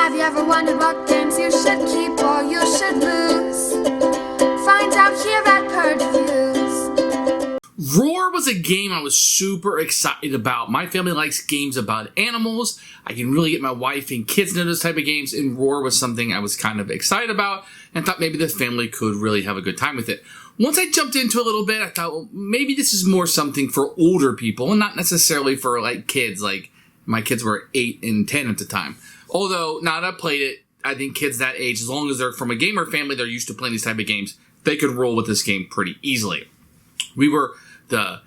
Have you ever wondered what games you should keep or you should lose? Find out here at Purge Reviews. Roar was a game I was super excited about. My family likes games about animals. I can really get my wife and kids into those type of games, and Roar was something I was kind of excited about and thought maybe the family could really have a good time with it. Once I jumped into a little bit, I thought, well, maybe this is more something for older people and not necessarily for like kids. Like my kids were 8 and 10 at the time. Although, now that I played it, I think kids that age, as long as they're from a gamer family, they're used to playing these type of games, they could roll with this game pretty easily. The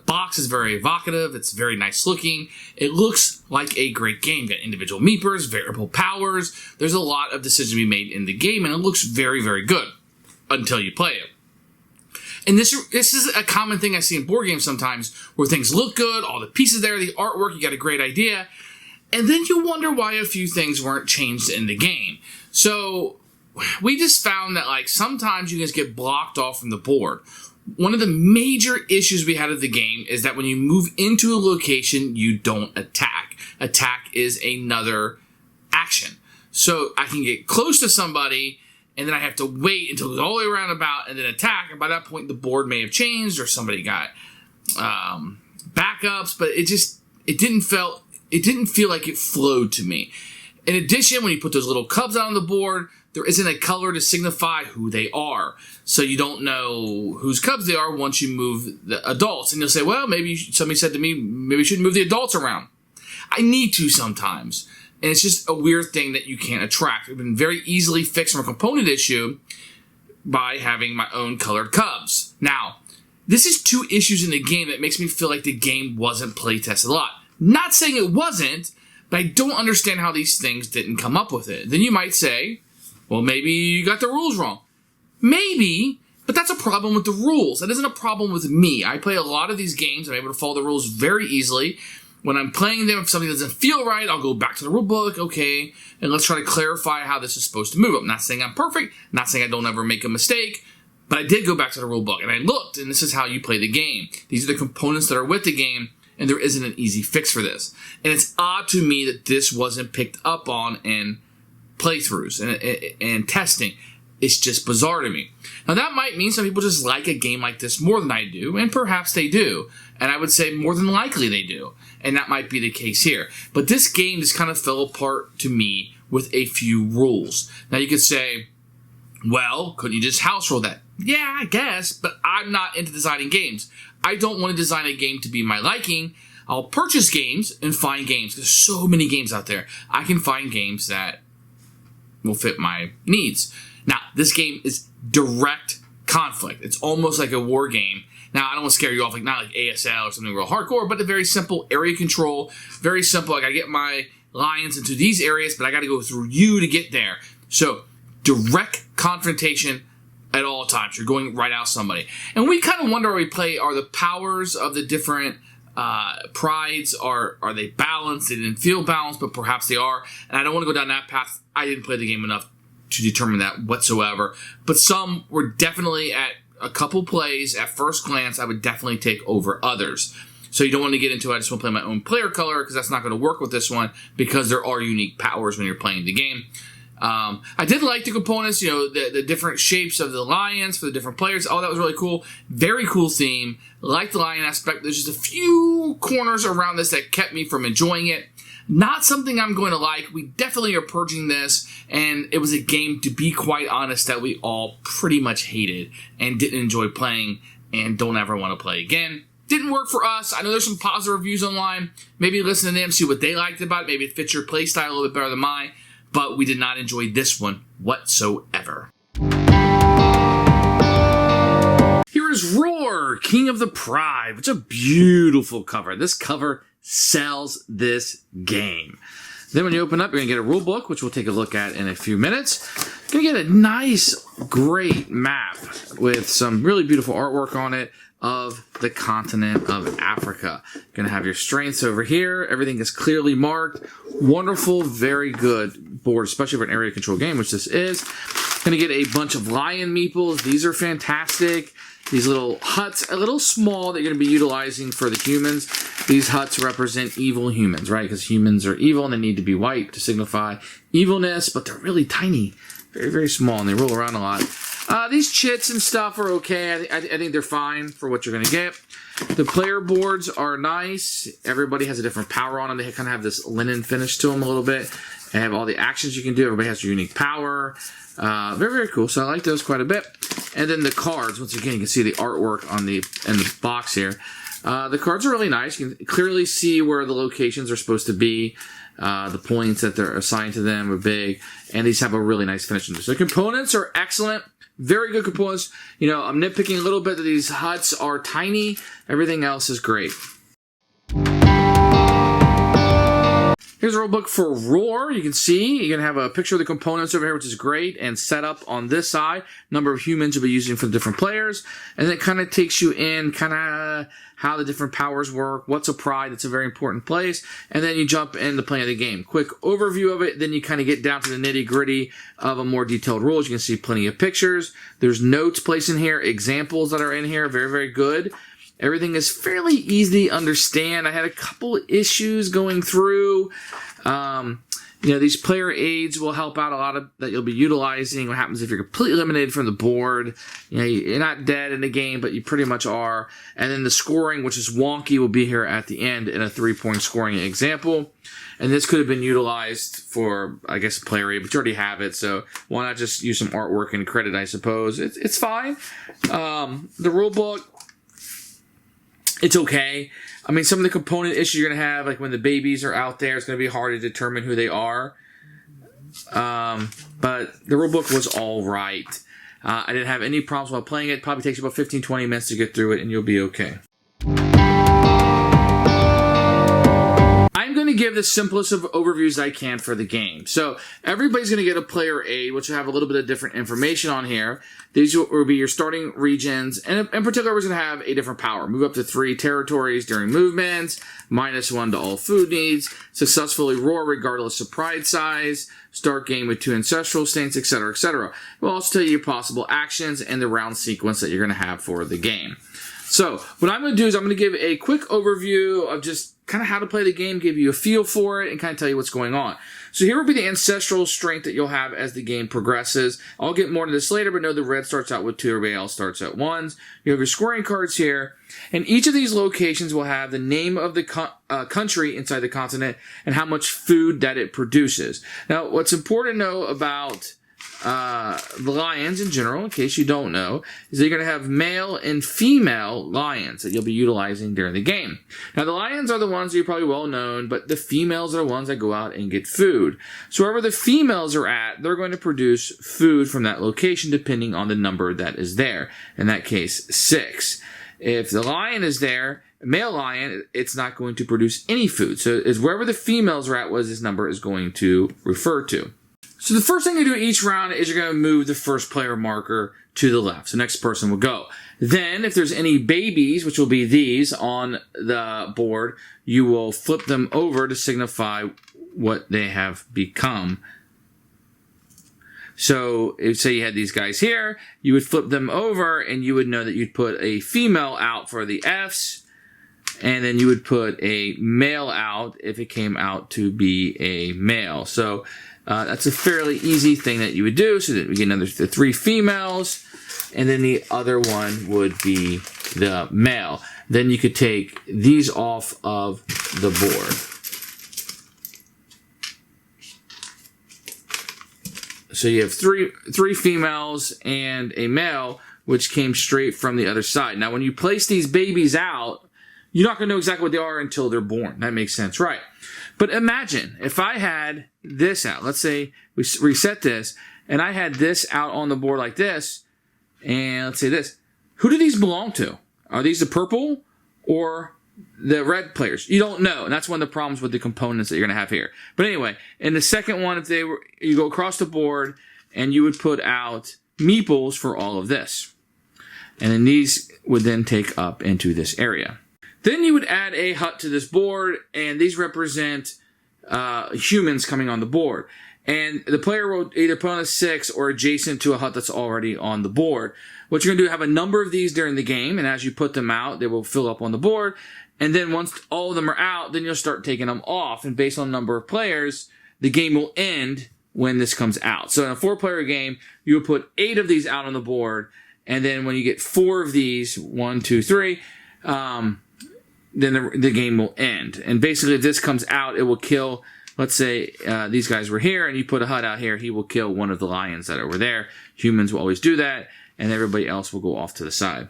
box is very evocative. It's very nice looking. It looks like a great game. Got individual meepers, variable powers. There's a lot of decisions to be made in the game, and it looks very, very good until you play it. And this is a common thing I see in board games sometimes, where things look good, all the pieces there, the artwork, you got a great idea, and then you wonder why a few things weren't changed in the game. So we just found that like sometimes you guys get blocked off from the board. One of the major issues we had of the game is that when you move into a location, you don't attack. Attack is another action. So I can get close to somebody, and then I have to wait until it goes all the way around about and then attack. And by that point, the board may have changed or somebody got backups, but it didn't feel like it flowed to me. In addition, when you put those little cubs out on the board, there isn't a color to signify who they are. So you don't know whose cubs they are once you move the adults. And you'll say, well, maybe somebody said to me, maybe you shouldn't move the adults around. I need to sometimes. And it's just a weird thing that you can't attract. It's been very easily fixed from a component issue by having my own colored cubs. Now, this is two issues in the game that makes me feel like the game wasn't playtested a lot. Not saying it wasn't, but I don't understand how these things didn't come up with it. Then you might say, well, maybe you got the rules wrong. Maybe, but that's a problem with the rules. That isn't a problem with me. I play a lot of these games. I'm able to follow the rules very easily. When I'm playing them, if something doesn't feel right, I'll go back to the rule book, okay, and let's try to clarify how this is supposed to move. I'm not saying I'm perfect, not saying I don't ever make a mistake, but I did go back to the rule book, and I looked, and this is how you play the game. These are the components that are with the game, and there isn't an easy fix for this. And it's odd to me that this wasn't picked up on in playthroughs and testing. It's just bizarre to me. Now, that might mean some people just like a game like this more than I do, and perhaps they do. And I would say more than likely they do. And that might be the case here. But this game just kind of fell apart to me with a few rules. Now, you could say, well, couldn't you just house rule that? Yeah, I guess, but I'm not into designing games. I don't want to design a game to be my liking. I'll purchase games and find games. There's so many games out there. I can find games that will fit my needs. Now, this game is direct conflict. It's almost like a war game. Now, I don't want to scare you off, like not like ASL or something real hardcore, but a very simple area control. Very simple. I got to get my lions into these areas, but I got to go through you to get there. So, direct confrontation at all times. You're going right out somebody. And we kind of wonder when we play, are the powers of the different prides, are they balanced? They didn't feel balanced, but perhaps they are. And I don't want to go down that path. I didn't play the game enough to determine that whatsoever. But some were definitely at a couple plays, at first glance, I would definitely take over others. So you don't want to get into, I just want to play my own player color, because that's not going to work with this one, because there are unique powers when you're playing the game. I did like the components, the different shapes of the lions for the different players. Oh, that was really cool. Very cool theme. Like the lion aspect. There's just a few corners around this that kept me from enjoying it. Not something I'm going to like. We definitely are purging this, and it was a game, to be quite honest, that we all pretty much hated and didn't enjoy playing and don't ever want to play again. Didn't work for us. I know there's some positive reviews online. Maybe listen to them, see what they liked about it. Maybe it fits your play style a little bit better than mine, but we did not enjoy this one whatsoever. Here is Roar, King of the Pride. It's a beautiful cover. This cover sells this game. Then when you open up, you're going to get a rule book, which we'll take a look at in a few minutes. You're going to get a nice, great map with some really beautiful artwork on it of the continent of Africa. You're going to have your strengths over here. Everything is clearly marked. Wonderful, very good board, especially for an area control game, which this is. Going to get a bunch of lion meeples. These are fantastic. these little huts, a little small, that you're going to be utilizing for the humans. These huts represent evil humans, right? Because humans are evil and they need to be wiped to signify evilness, but they're really tiny, very, very small, and they roll around a lot. These chits and stuff are okay. I think they're fine for what you're going to get. The player boards are nice. Everybody has a different power on them. They kind of have this linen finish to them a little bit. They have all the actions you can do. Everybody has a unique power. Very, very cool. So I like those quite a bit. And then the cards. Once again, you can see the artwork in the box here. The cards are really nice. You can clearly see where the locations are supposed to be. The points that they're assigned to them are big. And these have a really nice finish to them. So the components are excellent. Very good components. You know, I'm nitpicking a little bit that these huts are tiny. Everything else is great. Here's a rule book for Roar. You can see, you're going to have a picture of the components over here, which is great, and set up on this side. Number of humans you'll be using for the different players. And then it kind of takes you in kind of how the different powers work, what's a pride, that's a very important place. And then you jump into playing the game. Quick overview of it, then you kind of get down to the nitty gritty of a more detailed rules. You can see plenty of pictures. There's notes placed in here, examples that are in here, very, very good. Everything is fairly easy to understand. I had a couple issues going through. You know, these player aids will help out a lot of that you'll be utilizing. What happens if you're completely eliminated from the board? You know, you're not dead in the game, but you pretty much are. And then the scoring, which is wonky, will be here at the end in a 3-point scoring example. And this could have been utilized for, I guess, a player aid, but you already have it. So why not just use some artwork and credit, I suppose. It's fine. The rule book, it's okay. I mean, some of the component issues you're going to have, like when the babies are out there, it's going to be hard to determine who they are. But the rulebook was all right. I didn't have any problems while playing it. Probably takes you about 15-20 minutes to get through it, and you'll be okay. I'm going to give the simplest of overviews I can for the game. So everybody's going to get a player aid, which will have a little bit of different information on here. These will be your starting regions, and in particular, we're going to have a different power. Move up to 3 territories during movements, -1 to all food needs, successfully roar regardless of pride size, start game with 2 ancestral states, etc., etc. We'll also tell you your possible actions and the round sequence that you're going to have for the game. So what I'm going to do is I'm going to give a quick overview of just kind of how to play the game, give you a feel for it, and kind of tell you what's going on. So here will be the ancestral strength that you'll have as the game progresses. I'll get more into this later, but know the red starts out with 2, everybody else starts at 1s. You have your scoring cards here, and each of these locations will have the name of the country inside the continent and how much food that it produces. Now, what's important to know about the lions in general, in case you don't know, is that you're going to have male and female lions that you'll be utilizing during the game. Now, the lions are the ones that you're probably well known, but the females are the ones that go out and get food. So wherever the females are at, they're going to produce food from that location depending on the number that is there. In that case, 6. If the lion is there, a male lion, it's not going to produce any food. So it's wherever the females are at, what this number is going to refer to. So the first thing you do each round is you're going to move the first player marker to the left. So next person will go. Then if there's any babies, which will be these on the board, you will flip them over to signify what they have become. So if say you had these guys here, you would flip them over and you would know that you'd put a female out for the Fs, and then you would put a male out if it came out to be a male. So that's a fairly easy thing that you would do. So that we get another 3 females, and then the other one would be the male. Then you could take these off of the board. So you have three females and a male, which came straight from the other side. Now, when you place these babies out, you're not going to know exactly what they are until they're born. That makes sense, right? But imagine if I had this out. Let's say we reset this, and I had this out on the board like this, and let's say this. Who do these belong to? Are these the purple or the red players? You don't know, and that's one of the problems with the components that you're going to have here. But anyway, in the second one, if they were, you go across the board, and you would put out meeples for all of this. And then these would then take up into this area. Then you would add a hut to this board, and these represent humans coming on the board. And the player will either put on a 6 or adjacent to a hut that's already on the board. What you're going to do is have a number of these during the game, and as you put them out, they will fill up on the board. And then once all of them are out, then you'll start taking them off. And based on the number of players, the game will end when this comes out. So in a 4-player game, you will put 8 of these out on the board. And then when you get 4 of these, 1, 2, 3, then the game will end. And basically, if this comes out, it will kill, let's say these guys were here, and you put a hut out here, he will kill one of the lions that are over there. Humans will always do that, and everybody else will go off to the side.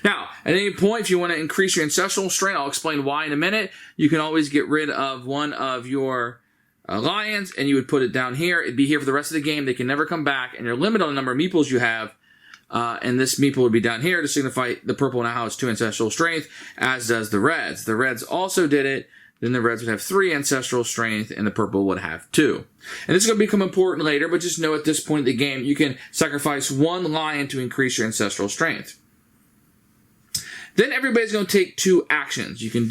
Now, at any point, if you want to increase your ancestral strength, I'll explain why in a minute. You can always get rid of one of your lions, and you would put it down here. It'd be here for the rest of the game. They can never come back, and you're limited on the number of meeples you have. And this meeple would be down here to signify the purple now has 2 ancestral strength, as does the reds. The reds also did it. Then the reds would have 3 ancestral strength, and the purple would have 2. And this is going to become important later, but just know at this point in the game, you can sacrifice 1 lion to increase your ancestral strength. Then everybody's going to take 2 actions. You can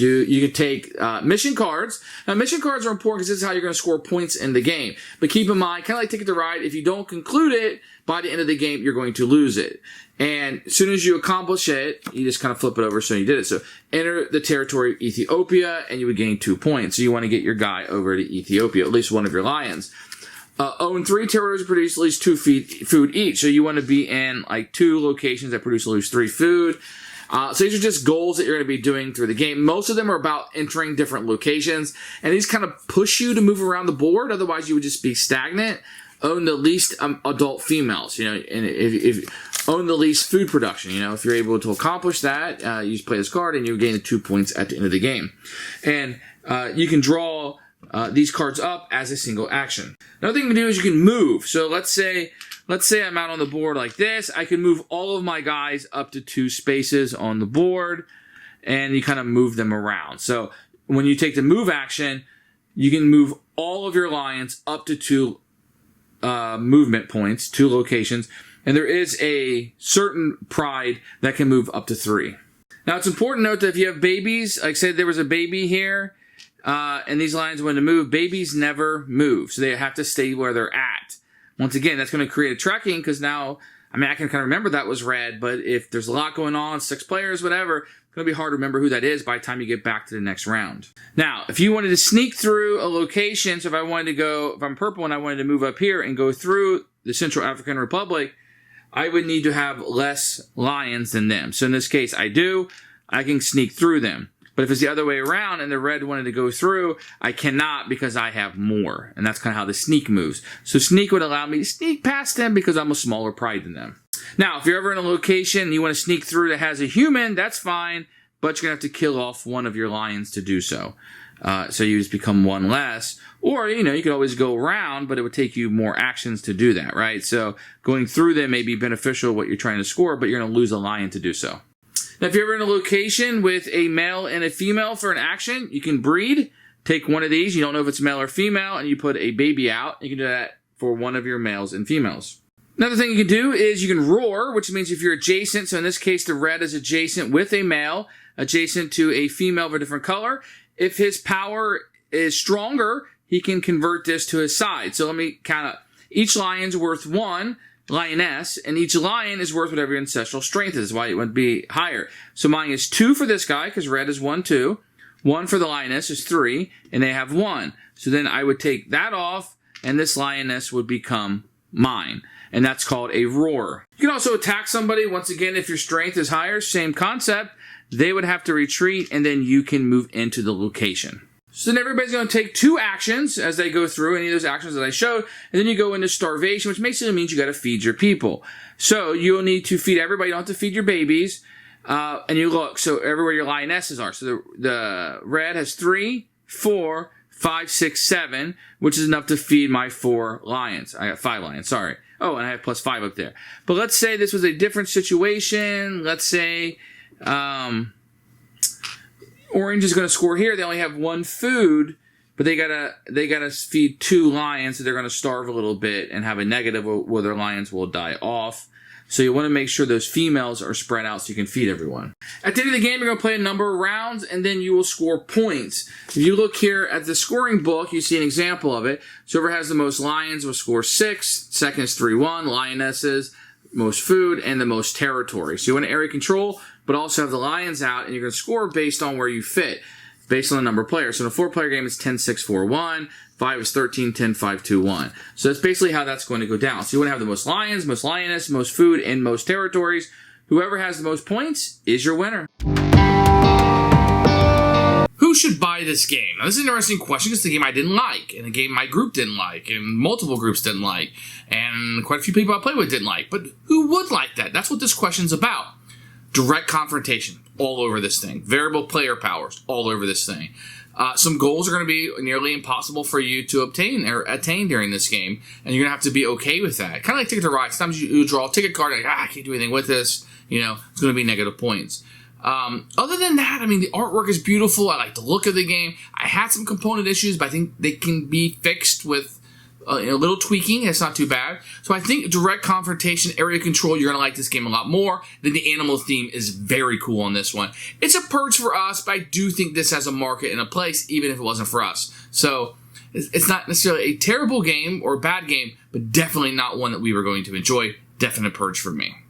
take mission cards. Now, mission cards are important because this is how you're going to score points in the game. But keep in mind, kind of like Ticket to Ride, if you don't conclude it by the end of the game, you're going to lose it. And as soon as you accomplish it, you just kind of flip it over so you did it. So enter the territory of Ethiopia, and you would gain 2 points. So you want to get your guy over to Ethiopia, at least one of your lions. Own 3 territories that produce at least 2 food each. So you want to be in like 2 locations that produce at least 3 food. So these are just goals that you're going to be doing through the game. Most of them are about entering different locations, and these kind of push you to move around the board. Otherwise, you would just be stagnant. Own the least adult females, and if own the least food production. If you're able to accomplish that, you just play this card, and you gain the 2 points at the end of the game. And you can draw these cards up as a single action. Another thing you can do is you can move. So let's say I'm out on the board like this. I can move all of my guys up to 2 spaces on the board, and you kind of move them around. So when you take the move action, you can move all of your lions up to 2 movement points, 2 locations, and there is a certain pride that can move up to 3. Now, it's important to note that if you have babies, like say there was a baby here, and these lions wanted to move, babies never move, so they have to stay where they're at. Once again, that's going to create a tracking because now, I can kind of remember that was red, but if there's a lot going on, 6 players, whatever, it's going to be hard to remember who that is by the time you get back to the next round. Now, if you wanted to sneak through a location, so if I'm purple and I wanted to move up here and go through the Central African Republic, I would need to have less lions than them. So in this case, I can sneak through them. But if it's the other way around and the red wanted to go through, I cannot because I have more. And that's kind of how the sneak moves. So sneak would allow me to sneak past them because I'm a smaller pride than them. Now, if you're ever in a location and you want to sneak through that has a human, that's fine. But you're going to have to kill off one of your lions to do so. So you just become 1 less. Or, you could always go around, but it would take you more actions to do that, right? So going through them may be beneficial what you're trying to score, but you're going to lose a lion to do so. Now, if you're ever in a location with a male and a female for an action, you can breed. Take one of these. You don't know if it's male or female, and you put a baby out. You can do that for one of your males and females. Another thing you can do is you can roar, which means if you're adjacent, so in this case, the red is adjacent with a male, adjacent to a female of a different color. If his power is stronger, he can convert this to his side. So let me count up. Each lion's worth 1. Lioness, and each lion is worth whatever your ancestral strength is, why it would be higher. So mine is 2 for this guy, because red is 1, 2. 1 for the lioness is 3, and they have 1. So then I would take that off, and this lioness would become mine. And that's called a roar. You can also attack somebody, once again, if your strength is higher, same concept. They would have to retreat, and then you can move into the location. So then everybody's going to take 2 actions as they go through any of those actions that I showed, and then you go into starvation, which basically means you got to feed your people. So you'll need to feed everybody. You don't have to feed your babies. And you look, so everywhere your lionesses are. So the red has 3, 4, 5, 6, 7, which is enough to feed my 4 lions. I got 5 lions, sorry. Oh, and I have +5 up there. But let's say this was a different situation. Let's say orange is going to score here. They only have 1 food, but they gotta feed 2 lions, so they're going to starve a little bit and have a negative where their lions will die off. So you want to make sure those females are spread out so you can feed everyone. At the end of the game, you're going to play a number of rounds, and then you will score points. If you look here at the scoring book, you see an example of it. So whoever has the most lions will score 6, second is 3-1, lionesses, most food, and the most territory. So you want to area control, but also have the lions out, and you're going to score based on where you fit, based on the number of players. So in a 4-player game, it's 10-6-4-1. 5 is 13, 10, 5, 2, 1. So that's basically how that's going to go down. So you want to have the most lions, most lioness, most food, and most territories. Whoever has the most points is your winner. Who should buy this game? Now, this is an interesting question because it's a game I didn't like, and a game my group didn't like, and multiple groups didn't like, and quite a few people I played with didn't like. But who would like that? That's what this question's about. Direct confrontation all over this thing. Variable player powers all over this thing. Some goals are going to be nearly impossible for you to obtain or attain during this game, and you're going to have to be okay with that. Kind of like Ticket to Ride. Sometimes you draw a ticket card and I can't do anything with this. You know, it's going to be negative points. Other than that, I mean, the artwork is beautiful. I like the look of the game. I had some component issues, but I think they can be fixed with a little tweaking. It's not too bad. So I think direct confrontation, area control, you're going to like this game a lot more. Then the animal theme is very cool on this one. It's a purge for us, but I do think this has a market and a place, even if it wasn't for us. So it's not necessarily a terrible game or a bad game, but definitely not one that we were going to enjoy. Definite purge for me.